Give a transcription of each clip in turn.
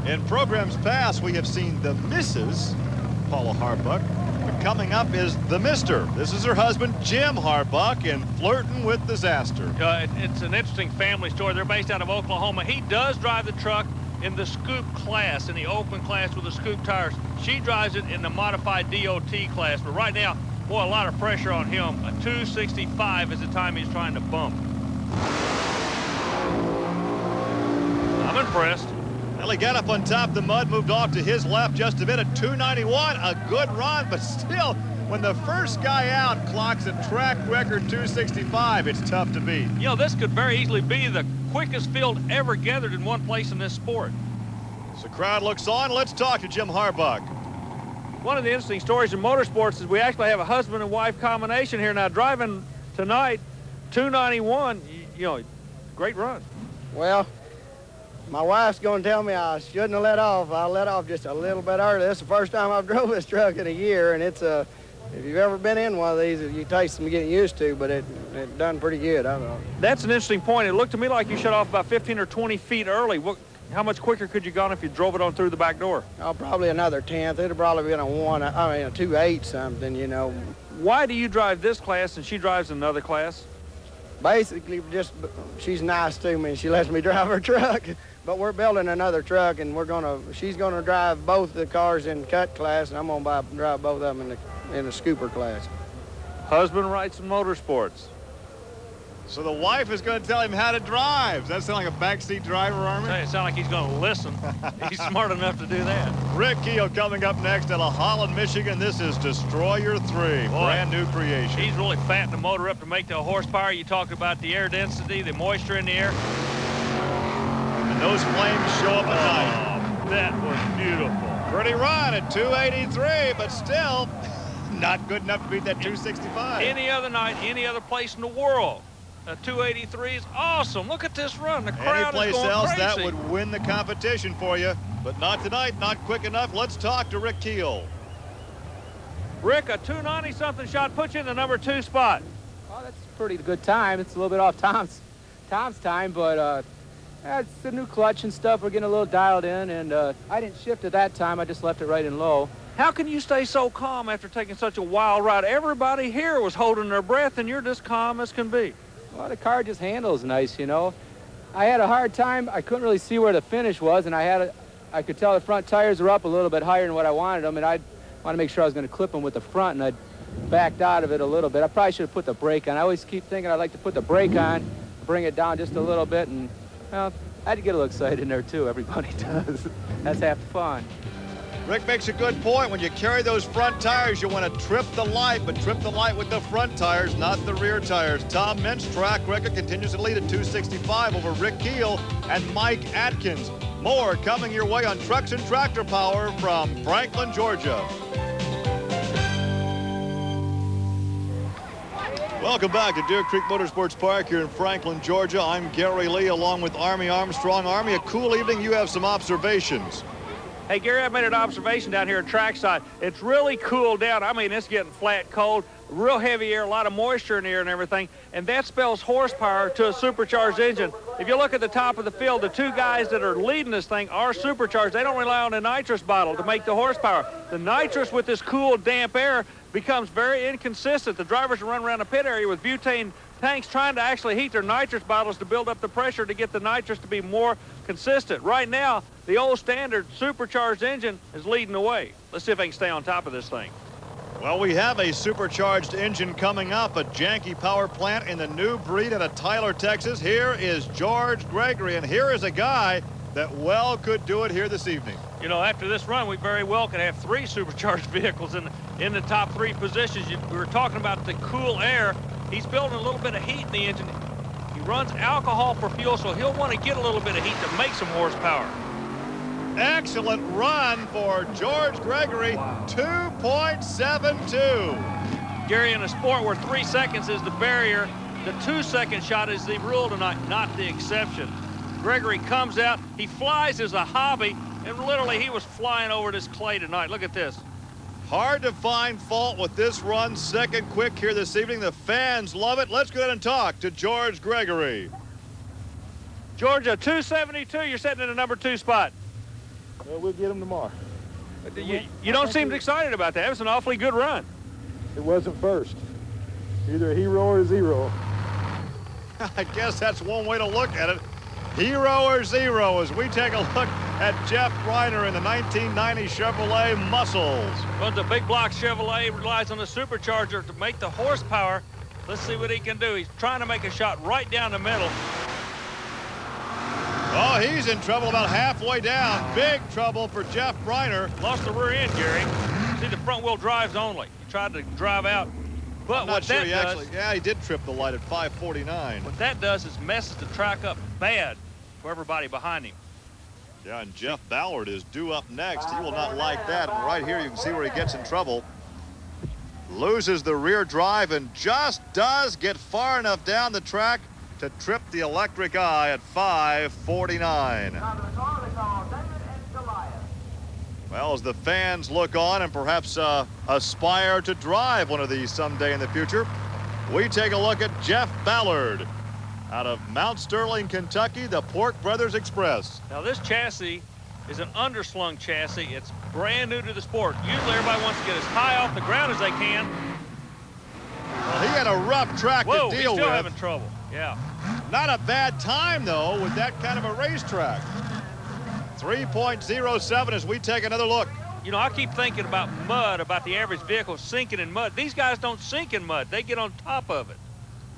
In programs past, we have seen the Mrs. Paula Harbuck. But coming up is the Mr. This is her husband, Jim Harbuck, and flirting with disaster. It's an interesting family story. They're based out of Oklahoma. He does drive the truck in the scoop class, in the open class with the scoop tires. She drives it in the modified DOT class. But right now, boy, a lot of pressure on him. A 265 is the time he's trying to bump. I'm impressed. Well, he got up on top of the mud, moved off to his left just a bit at 291. A good run, but still, when the first guy out clocks a track record 265, it's tough to beat. You know, this could very easily be the quickest field ever gathered in one place in this sport. So the crowd looks on. Let's talk to Jim Harbuck. One of the interesting stories in motorsports is we actually have a husband and wife combination here. Now, driving tonight, 291, you know, great run. Well, my wife's going to tell me I shouldn't have let off. I let off just a little bit early. This is the first time I've drove this truck in a year, and it's a, if you've ever been in one of these, you take some getting used to, but it done pretty good. I don't know. That's an interesting point. It looked to me like you shut off about 15 or 20 feet early. How much quicker could you gone if you drove it on through the back door? Oh, probably another tenth. It'd probably been a 2.8 something, you know. Why do you drive this class and she drives another class? Basically, just she's nice to me and she lets me drive her truck. But we're building another truck, and she's gonna drive both the cars in cut class, and I'm gonna drive both of them in the scooper class. Husband writes in motorsports. So the wife is going to tell him how to drive. Does that sound like a backseat driver, Armin? It sounds like he's going to listen. He's smart enough to do that. Rick Keel coming up next out of Holland, Michigan. This is Destroyer 3, brand new creation. He's really fattening the motor up to make the horsepower. You talked about the air density, the moisture in the air. And those flames show up at night. That was beautiful. Pretty run at 283, but still not good enough to beat that 265. Any other night, any other place in the world, a 283 is awesome. Look at this run. The crowd is going crazy. Any place else, that would win the competition for you, but not tonight, not quick enough. Let's talk to Rick Keel. Rick, a 290-something shot puts you in the number 2 spot. Well, that's a pretty good time. It's a little bit off Tom's time, but it's the new clutch and stuff. We're getting a little dialed in, and I didn't shift at that time. I just left it right in low. How can you stay so calm after taking such a wild ride? Everybody here was holding their breath, and you're just calm as can be. Well, the car just handles nice, you know. I had a hard time. I couldn't really see where the finish was, and I could tell the front tires were up a little bit higher than what I wanted them, and I wanted to make sure I was going to clip them with the front, and I backed out of it a little bit. I probably should have put the brake on. I always keep thinking I'd like to put the brake on, bring it down just a little bit, and well, I had to get a little excited in there too. Everybody does. That's half the fun. Rick makes a good point. When you carry those front tires, you want to trip the light, but trip the light with the front tires, not the rear tires. Tom Mintz track record continues to lead at 265 over Rick Keel and Mike Atkins. More coming your way on Trucks and Tractor Power from Franklin, Georgia. Welcome back to Deer Creek Motorsports Park here in Franklin, Georgia. I'm Gary Lee along with Army Armstrong. Army, a cool evening. You have some observations. Hey, Gary, I made an observation down here at trackside. It's really cooled down. I mean, it's getting flat cold, real heavy air, a lot of moisture in the air and everything, and that spells horsepower to a supercharged engine. If you look at the top of the field, the two guys that are leading this thing are supercharged. They don't rely on the nitrous bottle to make the horsepower. The nitrous with this cool, damp air becomes very inconsistent. The drivers run around the pit area with butane tanks trying to actually heat their nitrous bottles to build up the pressure to get the nitrous to be more consistent. Right now, the old standard supercharged engine is leading the way. Let's see if I can stay on top of this thing. Well, we have a supercharged engine coming up, a janky power plant in the new breed out of Tyler, Texas. Here is George Gregory, and here is a guy that well could do it here this evening. You know, after this run, we very well could have 3 supercharged vehicles in the top 3 positions. We were talking about the cool air. He's building a little bit of heat in the engine. He runs alcohol for fuel, so he'll want to get a little bit of heat to make some horsepower. Excellent run for George Gregory, wow. 2.72. Gary, in a sport where 3 seconds is the barrier, the 2-second shot is the rule tonight, not the exception. Gregory comes out, he flies as a hobby, and literally he was flying over this clay tonight. Look at this. Hard to find fault with this run, second quick here this evening. The fans love it. Let's go ahead and talk to George Gregory. Georgia, 272, you're sitting in the number 2 spot. Well, we'll get him tomorrow. You don't seem excited about that. It was an awfully good run. It wasn't first. Either a hero or a zero. I guess that's one way to look at it. Hero or zero as we take a look at Jeff Reiner in the 1990 Chevrolet Muscles. Well, the big block Chevrolet relies on the supercharger to make the horsepower. Let's see what he can do. He's trying to make a shot right down the middle. Oh, he's in trouble about halfway down. Big trouble for Jeff Reiner. Lost the rear end, Gary. See, the front wheel drives only. He tried to drive out. But I'm what not sure that he does, actually, yeah, he did trip the light at 5:49. what that does is messes the track up bad for everybody behind him. Yeah, and Jeff Ballard is due up next. He will not like that. And right here, you can see where he gets in trouble. Loses the rear drive and just does get far enough down the track to trip the electric eye at 5:49. Well, as the fans look on and perhaps aspire to drive one of these someday in the future, we take a look at Jeff Ballard out of Mount Sterling, Kentucky, the Pork Brothers Express. Now, this chassis is an underslung chassis. It's brand new to the sport. Usually everybody wants to get as high off the ground as they can. Well, he had a rough track to deal with. He's still having trouble. Yeah. Not a bad time, though, with that kind of a racetrack. 3.07 as we take another look. You know, I keep thinking about mud, about the average vehicle sinking in mud. These guys don't sink in mud. They get on top of it.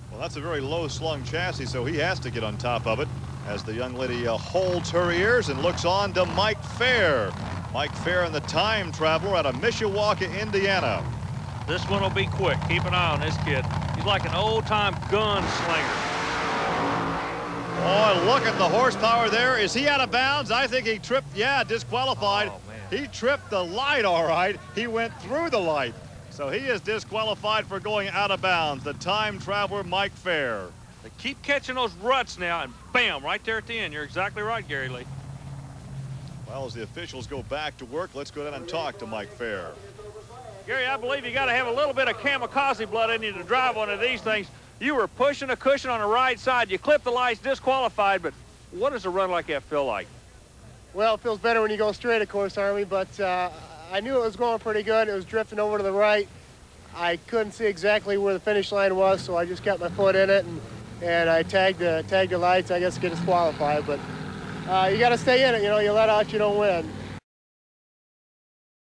Well, that's a very low-slung chassis, so he has to get on top of it as the young lady holds her ears and looks on to Mike Fair. Mike Fair in the time traveler out of Mishawaka, Indiana. This one will be quick. Keep an eye on this kid. He's like an old-time gunslinger. Oh, look at the horsepower there. Is he out of bounds? I think he tripped. Yeah, disqualified. Oh, man. He tripped the light, all right. He went through the light. So he is disqualified for going out of bounds. The time traveler, Mike Fair. They keep catching those ruts now, and bam, right there at the end. You're exactly right, Gary Lee. Well, as the officials go back to work, let's go down and talk to Mike Fair. Gary, I believe you got to have a little bit of kamikaze blood in you to drive one of these things. You were pushing a cushion on the right side. You clipped the lights, disqualified, but what does a run like that feel like? Well, it feels better when you go straight, of course, Army, but I knew it was going pretty good. It was drifting over to the right. I couldn't see exactly where the finish line was, so I just kept my foot in it, and I tagged the lights, I guess, to get disqualified. But you got to stay in it. You know, you let out, you don't win.